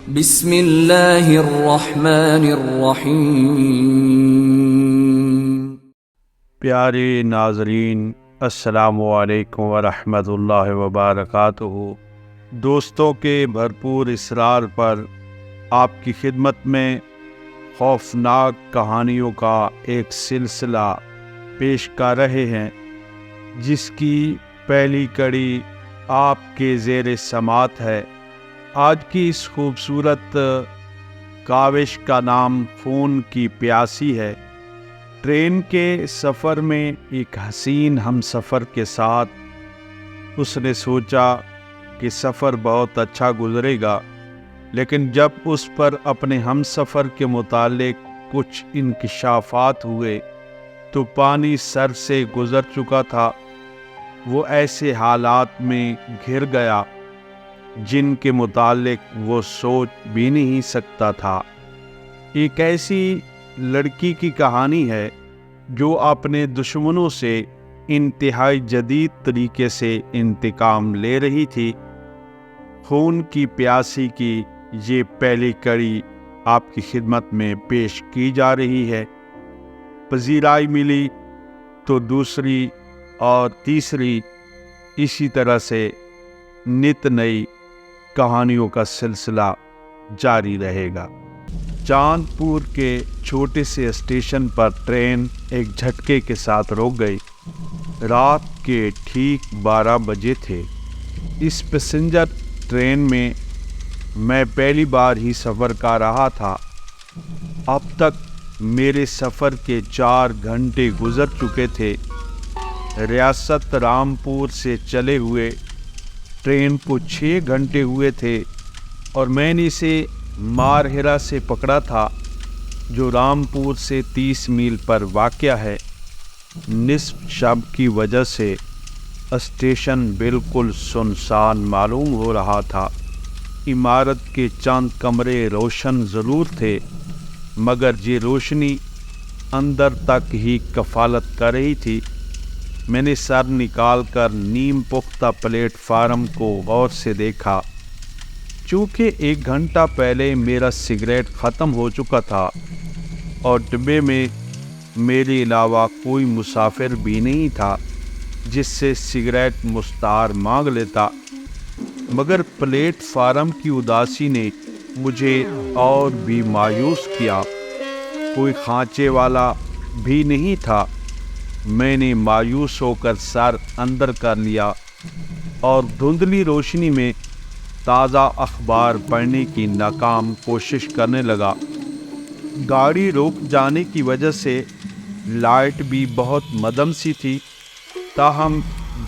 بسم اللہ الرحمن الرحیم۔ پیارے ناظرین، السلام علیکم ورحمۃ اللہ وبرکاتہ۔ دوستوں کے بھرپور اصرار پر آپ کی خدمت میں خوفناک کہانیوں کا ایک سلسلہ پیش کر رہے ہیں، جس کی پہلی کڑی آپ کے زیر سماعت ہے۔ آج کی اس خوبصورت کاوش کا نام خون کی پیاسی ہے۔ ٹرین کے سفر میں ایک حسین ہم سفر کے ساتھ اس نے سوچا کہ سفر بہت اچھا گزرے گا، لیکن جب اس پر اپنے ہم سفر کے متعلق کچھ انکشافات ہوئے تو پانی سر سے گزر چکا تھا۔ وہ ایسے حالات میں گھر گیا جن کے متعلق وہ سوچ بھی نہیں سکتا تھا۔ ایک ایسی لڑکی کی کہانی ہے جو اپنے دشمنوں سے انتہائی جدید طریقے سے انتقام لے رہی تھی۔ خون کی پیاسی کی یہ پہلی کڑی آپ کی خدمت میں پیش کی جا رہی ہے۔ پذیرائی ملی تو دوسری اور تیسری، اسی طرح سے نت نئی کہانیوں کا سلسلہ جاری رہے گا۔ چاند پور کے چھوٹے سے اسٹیشن پر ٹرین ایک جھٹکے کے ساتھ رک گئی۔ رات کے ٹھیک 12 بجے تھے۔ اس پیسنجر ٹرین میں پہلی بار ہی سفر کر رہا تھا۔ اب تک میرے سفر کے 4 گھنٹے گزر چکے تھے۔ ریاست رامپور سے چلے ہوئے ٹرین کو 6 گھنٹے ہوئے تھے اور میں نے اسے مارہرا سے پکڑا تھا، جو رامپور سے 30 میل پر واقع ہے۔ نصف شب کی وجہ سے اسٹیشن بالکل سنسان معلوم ہو رہا تھا۔ عمارت کے چند کمرے روشن ضرور تھے، مگر یہ روشنی اندر تک ہی کفالت کر رہی تھی۔ میں نے سر نکال کر نیم پختہ پلیٹ فارم کو غور سے دیکھا۔ چونکہ 1 گھنٹہ پہلے میرا سگریٹ ختم ہو چکا تھا اور ڈبے میں میرے علاوہ کوئی مسافر بھی نہیں تھا جس سے سگریٹ مستعار مانگ لیتا، مگر پلیٹ فارم کی اداسی نے مجھے اور بھی مایوس کیا۔ کوئی کھانچے والا بھی نہیں تھا۔ میں نے مایوس ہو کر سر اندر کر لیا اور دھندلی روشنی میں تازہ اخبار پڑھنے کی ناکام کوشش کرنے لگا۔ گاڑی رک جانے کی وجہ سے لائٹ بھی بہت مدھم سی تھی، تاہم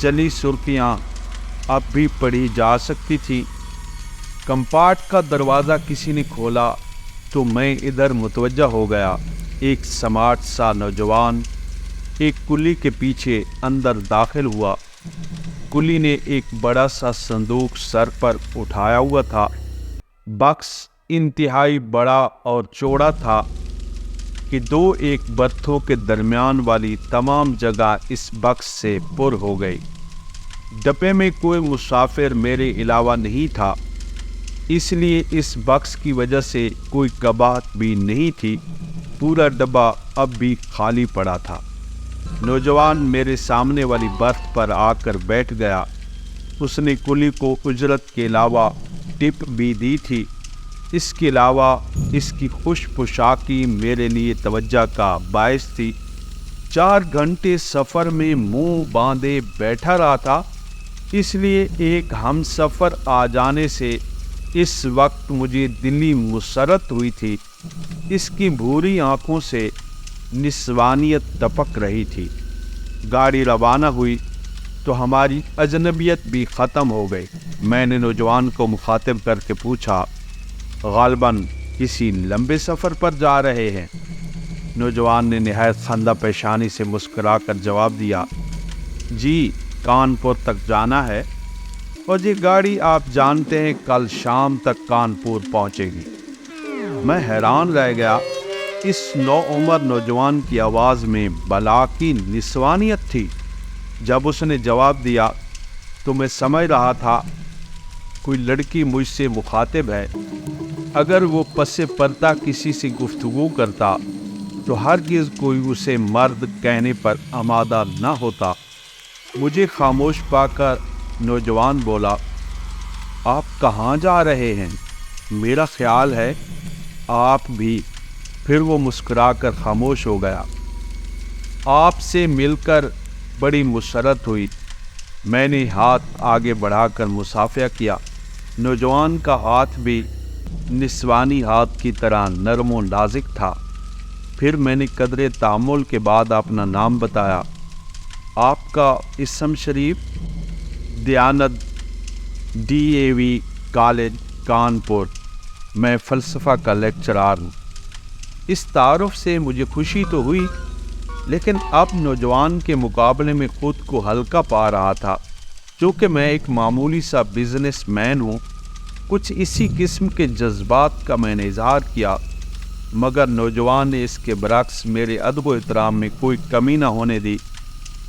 جلی سرخیاں اب بھی پڑھی جا سکتی تھی۔ کمپارٹ کا دروازہ کسی نے کھولا تو میں ادھر متوجہ ہو گیا۔ ایک سمارٹ سا نوجوان ایک کلی کے پیچھے اندر داخل ہوا۔ کلی نے ایک بڑا سا صندوق سر پر اٹھایا ہوا تھا۔ باکس انتہائی بڑا اور چوڑا تھا کہ 2 ایک برتھوں کے درمیان والی تمام جگہ اس باکس سے پر ہو گئی۔ ڈبے میں کوئی مسافر میرے علاوہ نہیں تھا، اس لیے اس باکس کی وجہ سے کوئی کباہٹ بھی نہیں تھی۔ پورا ڈبہ اب بھی خالی پڑا تھا۔ نوجوان میرے سامنے والی برتھ پر آ کر بیٹھ گیا۔ اس نے کلی کو اجرت کے علاوہ ٹپ بھی دی تھی۔ اس کے علاوہ اس کی خوش پوشاکی میرے لیے توجہ کا باعث تھی۔ 4 گھنٹے سفر میں منہ باندھے بیٹھا رہا تھا، اس لیے ایک ہم سفر آ جانے سے اس وقت مجھے دلی مسرت ہوئی تھی۔ اس کی بھوری آنکھوں سے نسوانیت ٹپک رہی تھی۔ گاڑی روانہ ہوئی تو ہماری اجنبیت بھی ختم ہو گئی۔ میں نے نوجوان کو مخاطب کر کے پوچھا، غالباً کسی لمبے سفر پر جا رہے ہیں؟ نوجوان نے نہایت خندہ پیشانی سے مسکرا کر جواب دیا، جی کانپور تک جانا ہے، اور یہ گاڑی آپ جانتے ہیں کل شام تک کانپور پہنچے گی۔ میں حیران رہ گیا۔ اس نوعمر نوجوان کی آواز میں بلا کی نسوانیت تھی۔ جب اس نے جواب دیا تو میں سمجھ رہا تھا کوئی لڑکی مجھ سے مخاطب ہے۔ اگر وہ پس پردہ کسی سے گفتگو کرتا تو ہرگز کوئی اسے مرد کہنے پر آمادہ نہ ہوتا۔ مجھے خاموش پا کر نوجوان بولا، آپ کہاں جا رہے ہیں؟ میرا خیال ہے آپ بھی۔ پھر وہ مسکرا کر خاموش ہو گیا۔ آپ سے مل کر بڑی مسرت ہوئی۔ میں نے ہاتھ آگے بڑھا کر مصافحہ کیا۔ نوجوان کا ہاتھ بھی نسوانی ہاتھ کی طرح نرم و نازک تھا۔ پھر میں نے قدرے تأمل کے بعد اپنا نام بتایا۔ آپ کا اسم شریف؟ دیانت، DAV کالج کانپور۔ میں فلسفہ کا لیکچرار ہوں۔ اس تعارف سے مجھے خوشی تو ہوئی، لیکن اب نوجوان کے مقابلے میں خود کو ہلکا پا رہا تھا۔ چونکہ میں ایک معمولی سا بزنس مین ہوں، کچھ اسی قسم کے جذبات کا میں نے اظہار کیا، مگر نوجوان نے اس کے برعکس میرے ادب و احترام میں کوئی کمی نہ ہونے دی۔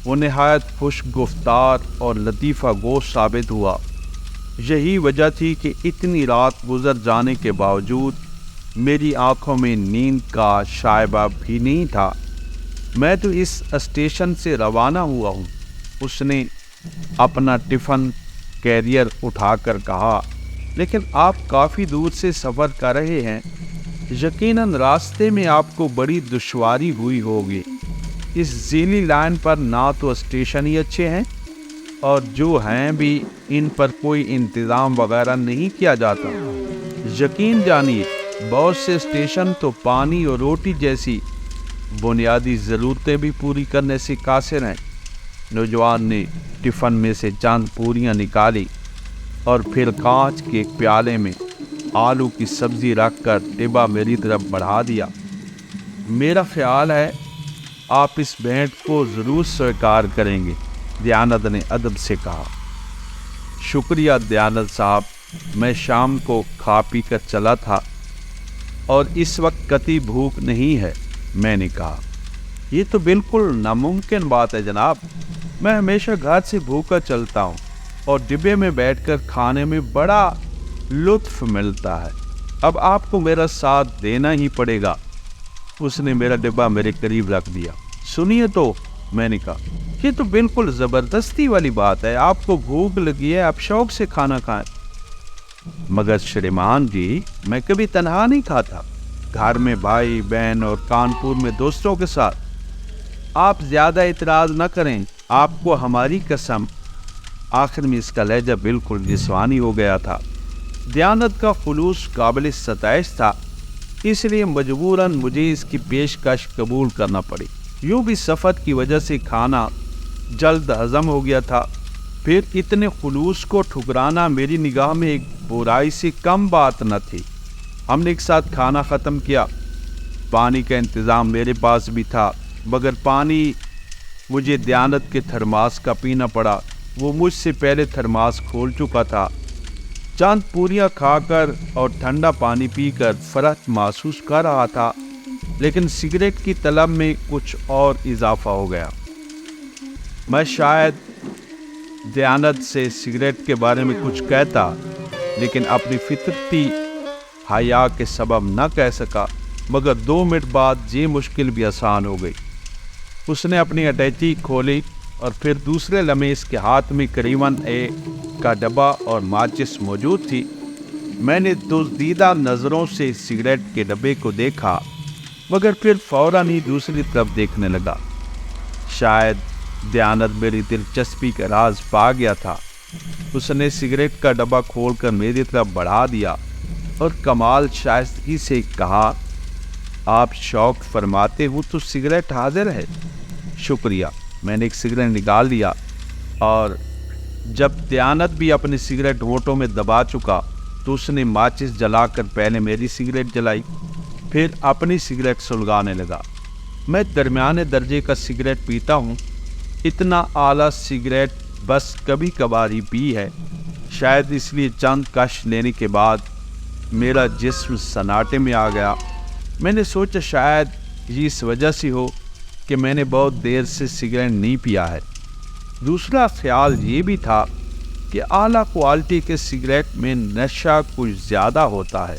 وہ نہایت خوش گفتار اور لطیفہ گوش ثابت ہوا۔ یہی وجہ تھی کہ اتنی رات گزر جانے کے باوجود میری آنکھوں میں نیند کا شائبہ بھی نہیں تھا۔ میں تو اس اسٹیشن سے روانہ ہوا ہوں۔ اس نے اپنا ٹفن کیریئر اٹھا کر کہا، لیکن آپ کافی دور سے سفر کر رہے ہیں، یقیناً راستے میں آپ کو بڑی دشواری ہوئی ہوگی۔ اس ذیلی لائن پر نہ تو اسٹیشن ہی اچھے ہیں، اور جو ہیں بھی ان پر کوئی انتظام وغیرہ نہیں کیا جاتا۔ یقین جانیے بہت سے اسٹیشن تو پانی اور روٹی جیسی بنیادی ضرورتیں بھی پوری کرنے سے قاصر ہیں۔ نوجوان نے ٹفن میں سے چند پوریاں نکالی اور پھر کانچ کے ایک پیالے میں آلو کی سبزی رکھ کر ڈبہ میری طرف بڑھا دیا۔ میرا خیال ہے آپ اس بھیٹ کو ضرور سویکار کریں گے، دیانت نے ادب سے کہا۔ شکریہ دیانت صاحب، میں شام کو کھا پی کر چلا تھا اور اس وقت قطعی بھوک نہیں ہے، میں نے کہا۔ یہ تو بالکل ناممکن بات ہے جناب، میں ہمیشہ گھر سے بھوکا چلتا ہوں اور ڈبے میں بیٹھ کر کھانے میں بڑا لطف ملتا ہے۔ اب آپ کو میرا ساتھ دینا ہی پڑے گا۔ اس نے میرا ڈبہ میرے قریب رکھ دیا۔ سنیے تو، میں نے کہا، یہ تو بالکل زبردستی والی بات ہے، آپ کو بھوک لگی ہے، آپ شوق سے کھانا کھائیں۔ مگر شریمان جی، میں کبھی تنہا نہیں کھاتا، گھر میں بھائی بہن اور کانپور میں دوستوں کے ساتھ۔ آپ زیادہ اعتراض نہ کریں، آپ کو ہماری قسم۔ آخر میں اس کا لہجہ بالکل نسوانی ہو گیا تھا۔ دیانت کا خلوص قابل ستائش تھا، اس لیے مجبوراً مجھے اس کی پیشکش قبول کرنا پڑی۔ یوں بھی سفر کی وجہ سے کھانا جلد ہضم ہو گیا تھا۔ پھر اتنے خلوص کو ٹھکرانا میری نگاہ میں ایک برائی سے کم بات نہ تھی۔ ہم نے ایک ساتھ کھانا ختم کیا۔ پانی کا انتظام میرے پاس بھی تھا، مگر پانی مجھے دیانت کے تھرماس کا پینا پڑا۔ وہ مجھ سے پہلے تھرماس کھول چکا تھا۔ چند پوریاں کھا کر اور ٹھنڈا پانی پی کر فرحت محسوس کر رہا تھا، لیکن سگریٹ کی طلب میں کچھ اور اضافہ ہو گیا۔ میں شاید دیانت سے سگریٹ کے بارے میں کچھ کہتا، لیکن اپنی فطرتی حیا کے سبب نہ کہہ سکا۔ مگر 2 منٹ بعد یہ مشکل بھی آسان ہو گئی۔ اس نے اپنی اٹیچی کھولی اور پھر دوسرے لمحے اس کے ہاتھ میں قریباً کا ڈبہ اور ماچس موجود تھی۔ میں نے دزدیدہ نظروں سے سگریٹ کے ڈبے کو دیکھا، مگر پھر فوراً ہی دوسری طرف دیکھنے لگا۔ شاید دیانت میری دلچسپی کا راز پا گیا تھا۔ اس نے سگریٹ کا ڈبہ کھول کر میری طرف بڑھا دیا اور کمال شائستگی سے کہا، آپ شوق فرماتے ہو تو سگریٹ حاضر ہے۔ شکریہ۔ میں نے ایک سگریٹ نکال لیا اور جب دیانت بھی اپنی سگریٹ ہونٹوں میں دبا چکا تو اس نے ماچس جلا کر پہلے میری سگریٹ جلائی، پھر اپنی سگریٹ سلگانے لگا۔ میں درمیانے درجے کا سگریٹ پیتا ہوں، اتنا اعلیٰ سگریٹ بس کبھی کبھار ہی پی ہے، شاید اس لیے چند کش لینے کے بعد میرا جسم سناٹے میں آ گیا۔ میں نے سوچا شاید یہ اس وجہ سے ہو کہ میں نے بہت دیر سے سگریٹ نہیں پیا ہے۔ دوسرا خیال یہ بھی تھا کہ اعلیٰ کوالٹی کے سگریٹ میں نشہ کچھ زیادہ ہوتا ہے۔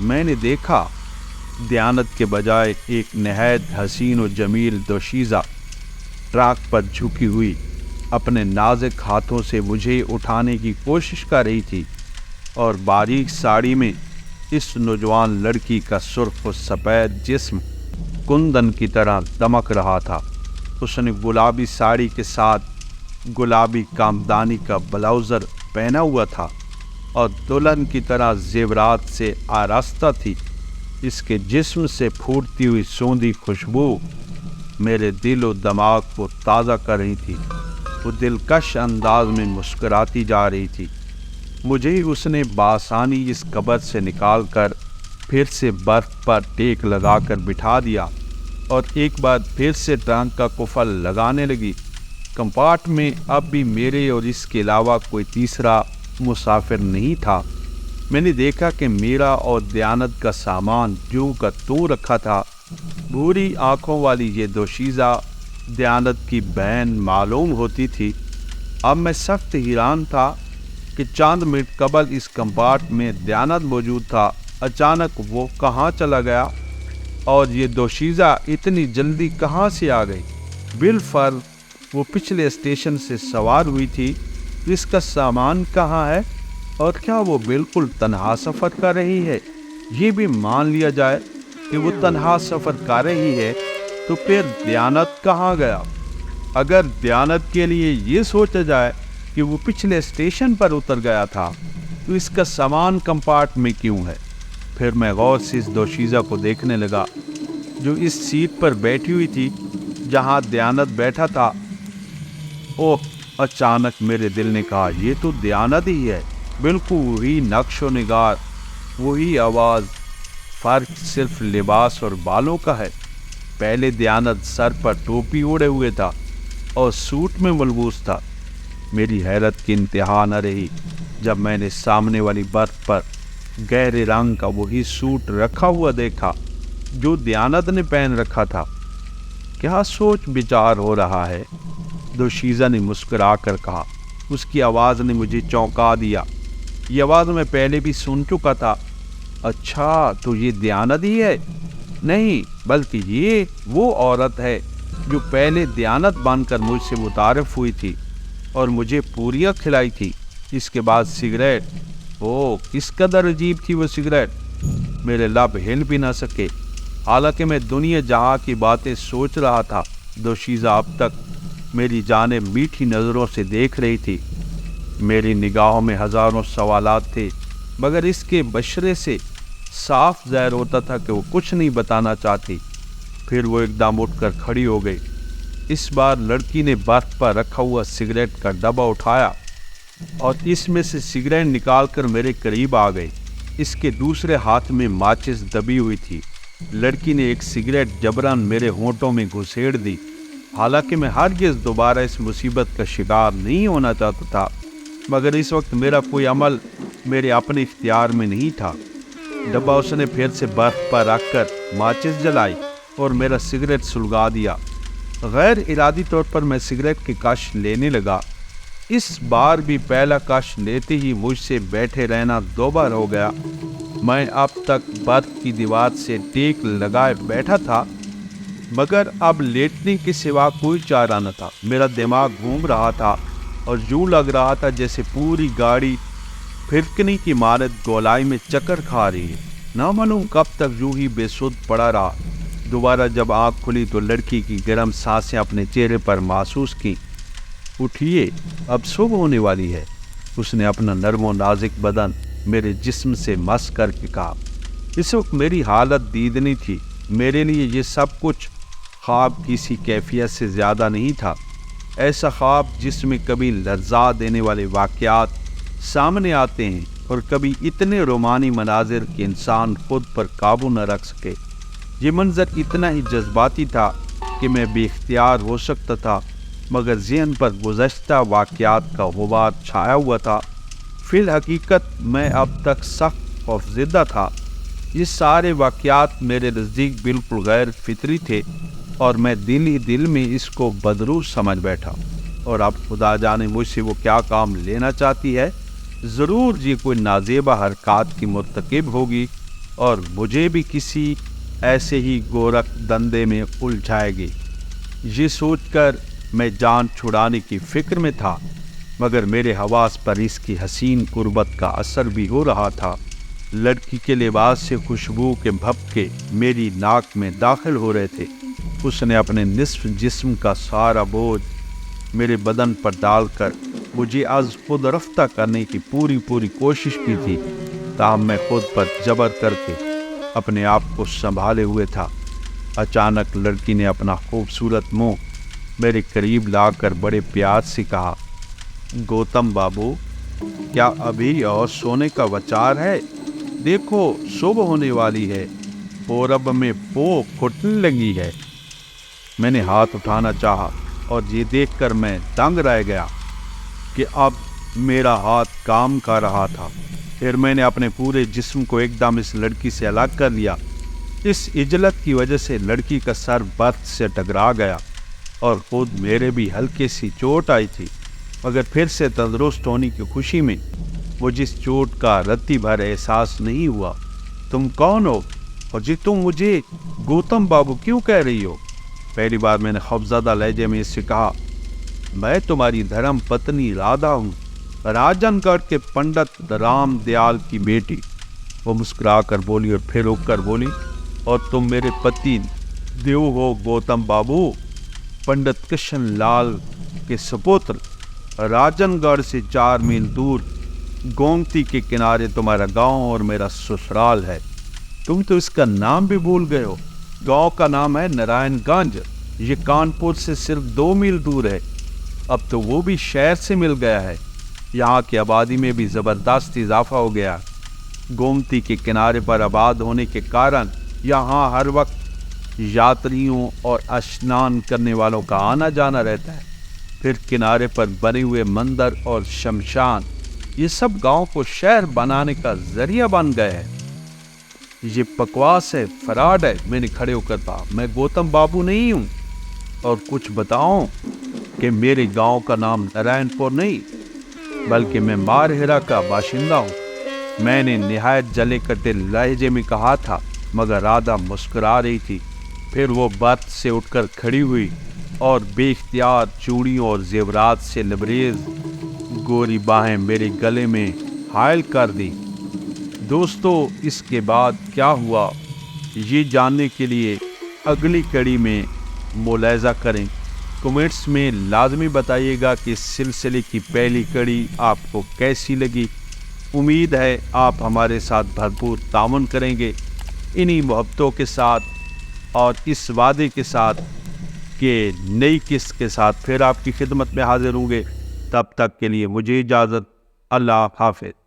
میں نے دیکھا دیانت کے بجائے ایک نہایت حسین و جمیل دوشیزہ ٹرک پر جھکی ہوئی اپنے نازک ہاتھوں سے مجھے اٹھانے کی کوشش کر رہی تھی، اور باریک ساڑی میں اس نوجوان لڑکی کا سرخ و سفید جسم کندن کی طرح دمک رہا تھا۔ اس نے گلابی ساڑی کے ساتھ گلابی کامدانی کا بلاؤزر پہنا ہوا تھا اور دلہن کی طرح زیورات سے آراستہ تھی۔ اس کے جسم سے پھوٹتی ہوئی سوندھی خوشبو میرے دل و دماغ کو تازہ کر رہی تھی۔ وہ دلکش انداز میں مسکراتی جا رہی تھی۔ مجھے اس نے بآسانی اس قبر سے نکال کر پھر سے برف پر ٹیک لگا کر بٹھا دیا اور ایک بار پھر سے ٹرنک کا قفل لگانے لگی۔ کمپارٹ میں اب بھی میرے اور اس کے علاوہ کوئی تیسرا مسافر نہیں تھا۔ میں نے دیکھا کہ میرا اور دیانت کا سامان جو کا تو رکھا تھا۔ بھوری آنکھوں والی یہ دوشیزہ دیانت کی بہن معلوم ہوتی تھی۔ اب میں سخت حیران تھا کہ چند منٹ قبل اس کمپارٹ میں دیانت موجود تھا، اچانک وہ کہاں چلا گیا اور یہ دوشیزہ اتنی جلدی کہاں سے آ گئی؟ بالفرض وہ پچھلے اسٹیشن سے سوار ہوئی تھی۔ اس کا سامان کہاں ہے؟ اور کیا وہ بالکل تنہا سفر کر رہی ہے؟ یہ بھی مان لیا جائے کہ وہ تنہا سفر کر رہی ہے تو پھر دیانت کہاں گیا؟ اگر دیانت کے لیے یہ سوچا جائے کہ وہ پچھلے اسٹیشن پر اتر گیا تھا تو اس کا سامان کمپارٹ میں کیوں ہے؟ پھر میں غور سے اس دوشیزہ کو دیکھنے لگا جو اس سیٹ پر بیٹھی ہوئی تھی جہاں دیانت بیٹھا تھا۔ اوہ! اچانک میرے دل نے کہا یہ تو دیانت ہی ہے، بالکل وہی نقش و نگار، وہی آواز، فرق صرف لباس اور بالوں کا ہے۔ پہلے دیانت سر پر ٹوپی اوڑے ہوئے تھا اور سوٹ میں ملبوس تھا۔ میری حیرت کی انتہا نہ رہی جب میں نے سامنے والی برتھ پر گہرے رنگ کا وہی سوٹ رکھا ہوا دیکھا جو دیانت نے پہن رکھا تھا۔ کیا سوچ بچار ہو رہا ہے؟ دوشیزہ نے مسکرا کر کہا۔ اس کی آواز نے مجھے چونکا دیا۔ یہ آواز میں پہلے بھی سن چکا تھا۔ اچھا تو یہ دیانت ہی ہے؟ نہیں، بلکہ یہ وہ عورت ہے جو پہلے دیانت بن کر مجھ سے متعارف ہوئی تھی اور مجھے پوریاں کھلائی تھی۔ اس کے بعد سگریٹ۔ اوہ کس قدر عجیب تھی وہ سگریٹ، میرے لب ہل بھی نہ سکے۔ حالانکہ میں دنیا جہاں کی باتیں سوچ رہا تھا، دوشیزہ اب تک میری جانب میٹھی نظروں سے دیکھ رہی تھی۔ میری نگاہوں میں ہزاروں سوالات تھے، مگر اس کے بشرے سے صاف ظاہر ہوتا تھا کہ وہ کچھ نہیں بتانا چاہتی۔ پھر وہ ایک دم اٹھ کر کھڑی ہو گئی۔ اس بار لڑکی نے برف پر رکھا ہوا سگریٹ کا ڈبہ اٹھایا اور اس میں سے سگریٹ نکال کر میرے قریب آ گئی۔ اس کے دوسرے ہاتھ میں ماچس دبی ہوئی تھی۔ لڑکی نے ایک سگریٹ جبراً میرے ہونٹوں میں گھسیڑ دی۔ حالانکہ میں ہرگز دوبارہ اس مصیبت کا شکار نہیں ہونا چاہتا تھا، مگر اس وقت میرا کوئی عمل میرے اپنے اختیار میں نہیں تھا۔ ڈبہ اس نے پھر سے برف پر رکھ کر ماچس جلائی اور میرا سگریٹ سلگا دیا۔ غیر ارادی طور پر میں سگریٹ کی کش لینے لگا۔ اس بار بھی پہلا کش لیتے ہی مجھ سے بیٹھے رہنا دو بار ہو گیا۔ میں اب تک برف کی دیوار سے ٹیک لگائے بیٹھا تھا، مگر اب لیٹنے کے سوا کوئی چارہ نہ تھا۔ میرا دماغ گھوم رہا تھا اور یوں لگ رہا تھا جیسے پوری گاڑی پھرکنے کی مانند گولائی میں چکر کھا رہی ہے۔ نہ معلوم کب تک یوں ہی بے سود پڑا رہا۔ دوبارہ جب آنکھ کھلی تو لڑکی کی گرم سانسیں اپنے چہرے پر محسوس کی۔ اٹھیے، اب صبح ہونے والی ہے، اس نے اپنا نرم و نازک بدن میرے جسم سے مس کر کے کہا۔ اس وقت میری حالت دیدنی تھی۔ میرے لیے یہ سب کچھ خواب کسی کیفیت سے زیادہ نہیں تھا۔ ایسا خواب جس میں کبھی لرزا دینے والے واقعات سامنے آتے ہیں اور کبھی اتنے رومانی مناظر کہ انسان خود پر قابو نہ رکھ سکے۔ یہ منظر اتنا ہی جذباتی تھا کہ میں بے اختیار ہو سکتا تھا، مگر ذہن پر گزشتہ واقعات کا غبار چھایا ہوا تھا۔ فی الحقیقت میں اب تک سخت خوفزدہ تھا۔ یہ سارے واقعات میرے نزدیک بالکل غیر فطری تھے اور میں دل ہی دل میں اس کو بدروح سمجھ بیٹھا۔ اور اب خدا جانے مجھ سے وہ کیا کام لینا چاہتی ہے۔ ضرور یہ کوئی نازیبہ حرکات کی مرتکب ہوگی اور مجھے بھی کسی ایسے ہی گورکھ دندے میں الجھائے گی۔ یہ سوچ کر میں جان چھڑانے کی فکر میں تھا، مگر میرے حواس پر اس کی حسین قربت کا اثر بھی ہو رہا تھا۔ لڑکی کے لباس سے خوشبو کے بھپکے میری ناک میں داخل ہو رہے تھے۔ اس نے اپنے نصف جسم کا سارا بوجھ میرے بدن پر ڈال کر مجھے از خود رفتہ کرنے کی پوری کوشش کی تھی، تاہم میں خود پر جبر کر کے اپنے آپ کو سنبھالے ہوئے تھا۔ اچانک لڑکی نے اپنا خوبصورت منہ میرے قریب لا کر بڑے پیار سے کہا، گوتم بابو، کیا ابھی اور سونے کا وچار ہے؟ دیکھو صبح ہونے والی ہے، پورب میں پو پھٹنے لگی ہے۔ میں نے ہاتھ اٹھانا چاہا اور یہ دیکھ کر میں دنگ رہ گیا کہ اب میرا ہاتھ کام کر رہا تھا۔ پھر میں نے اپنے پورے جسم کو ایک دم اس لڑکی سے الگ کر لیا۔ اس عجلت کی وجہ سے لڑکی کا سر برف سے ٹکرا گیا اور خود میرے بھی ہلکی سی چوٹ آئی تھی، مگر پھر سے تندرست ہونے کی خوشی میں مجھے اس چوٹ کا رتی بھر احساس نہیں ہوا۔ تم کون ہو اور جی تم مجھے گوتم بابو کیوں کہہ رہی ہو؟ پہلی بار میں نے خوفزدہ لہجے میں اس سے کہا، میں تمہاری دھرم پتنی رادھا ہوں، راجن گڑھ کے پنڈت رام دیال کی بیٹی۔ وہ مسکرا کر بولی اور پھر رک کر بولی، اور تم میرے پتی دیو ہو گوتم بابو، پنڈت کرشن لال کے سپوتر۔ راجن گڑھ سے 4 میل دور گومتی کے کنارے تمہارا گاؤں اور میرا سسرال ہے۔ تم تو اس کا نام بھی بھول گئے ہو۔ گاؤں کا نام ہے نارائن گنج، یہ کانپور سے صرف 2 میل دور ہے۔ اب تو وہ بھی شہر سے مل گیا ہے۔ یہاں کی آبادی میں بھی زبردست اضافہ ہو گیا۔ گومتی کے کنارے پر آباد ہونے کے کارن یہاں ہر وقت یاتریوں اور اشنان کرنے والوں کا آنا جانا رہتا ہے۔ پھر کنارے پر بنے ہوئے مندر اور شمشان، یہ سب گاؤں کو شہر بنانے کا ذریعہ بن گئے ہیں۔ یہ بکواس ہے، فراڈ ہے۔ میں نے کھڑے ہو کر کہا، میں گوتم بابو نہیں ہوں۔ اور کچھ بتاؤں کہ میرے گاؤں کا نام نارائن پور نہیں، بلکہ میں مارہیرا کا باشندہ ہوں۔ میں نے نہایت جلے کٹے لہجے میں کہا تھا، مگر رادھا مسکرا رہی تھی۔ پھر وہ برت سے اٹھ کر کھڑی ہوئی اور بے اختیار چوڑیوں اور زیورات سے لبریز گوری باہیں میرے گلے میں حائل کر دی۔ دوستو، اس کے بعد کیا ہوا یہ جاننے کے لیے اگلی کڑی میں ملاحظہ کریں۔ کمنٹس میں لازمی بتائیے گا کہ اس سلسلے کی پہلی کڑی آپ کو کیسی لگی۔ امید ہے آپ ہمارے ساتھ بھرپور تعاون کریں گے، انہی محبتوں کے ساتھ اور اس وعدے کے ساتھ کہ نئی قسط کے ساتھ پھر آپ کی خدمت میں حاضر ہوں گے۔ تب تک کے لیے مجھے اجازت، اللہ حافظ۔